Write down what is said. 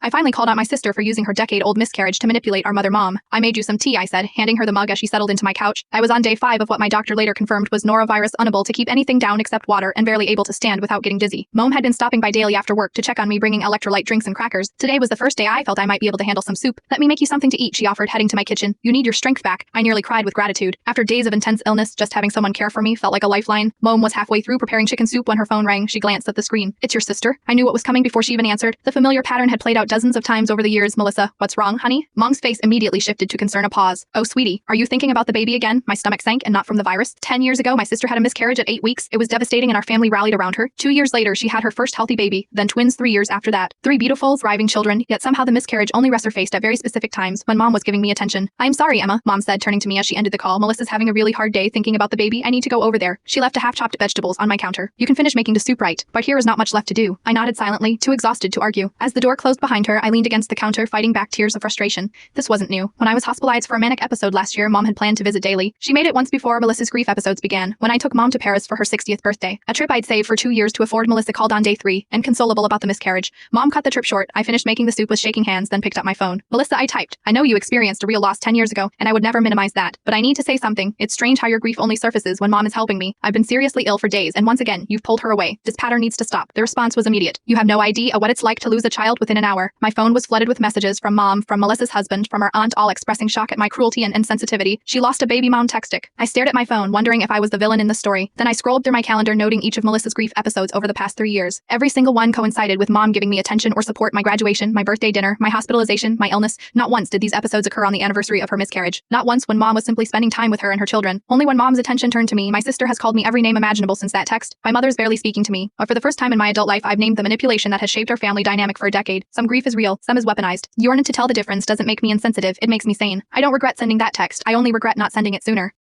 I finally called out my sister for using her decade-old miscarriage to manipulate our mother-mom. I made you some tea, I said, handing her the mug as she settled into my couch. I was on day 5 of what my doctor later confirmed was norovirus, unable to keep anything down except water and barely able to stand without getting dizzy. Mom had been stopping by daily after work to check on me, bringing electrolyte drinks and crackers. Today was the first day I felt I might be able to handle some soup. Let me make you something to eat, she offered, heading to my kitchen. You need your strength back. I nearly cried with gratitude. After days of intense illness, just having someone care for me felt like a lifeline. Mom was halfway through preparing chicken soup when her phone rang. She glanced at the screen. It's your sister? I knew what was coming before she even answered. The familiar pattern had played out dozens of times over the years. Melissa, what's wrong, honey? Mom's face immediately shifted to concern. A pause. Oh, sweetie, are you thinking about the baby again? My stomach sank, and not from the virus. 10 years ago, my sister had a miscarriage at 8 weeks. It was devastating, and our family rallied around her. 2 years later, she had her first healthy baby, then twins 3 years after that. 3 beautiful, thriving children, yet somehow the miscarriage only resurfaced at very specific times when Mom was giving me attention. I'm sorry, Emma, Mom said, turning to me as she ended the call. Melissa's having a really hard day thinking about the baby. I need to go over there. She left a half-chopped vegetables on my counter. You can finish making the soup, right? But here is not much left to do. I nodded silently, too exhausted to argue. As the door closed behind her, I leaned against the counter, fighting back tears of frustration. This wasn't new. When I was hospitalized for a manic episode last year, Mom had planned to visit daily. She made it once before Melissa's grief episodes began, when I took Mom to Paris for her 60th birthday. A trip I'd saved for 2 years to afford. Melissa called on day 3, inconsolable about the miscarriage. Mom cut the trip short. I finished making the soup with shaking hands, then picked up my phone. Melissa, I typed. I know you experienced a real loss 10 years ago, and I would never minimize that. But I need to say something. It's strange how your grief only surfaces when Mom is helping me. I've been seriously ill for days, and once again, you've pulled her away. This pattern needs to stop. The response was immediate. You have no idea what it's like to lose a child within an hour. My phone was flooded with messages from Mom, from Melissa's husband, from our aunt, all expressing shock at my cruelty and insensitivity. She lost a baby, Mom texted. I stared at my phone, wondering if I was the villain in the story. Then I scrolled through my calendar, noting each of Melissa's grief episodes over the past 3 years. Every single one coincided with Mom giving me attention or support. My graduation, my birthday dinner, my hospitalization, my illness. Not once did these episodes occur on the anniversary of her miscarriage. Not once when Mom was simply spending time with her and her children. Only when Mom's attention turned to me. My sister has called me every name imaginable since that text. My mother's barely speaking to me. But for the first time in my adult life, I've named the manipulation that has shaped our family dynamic for a decade. Some grief is real, some is weaponized. Yearning to tell the difference doesn't make me insensitive, it makes me sane. I don't regret sending that text, I only regret not sending it sooner.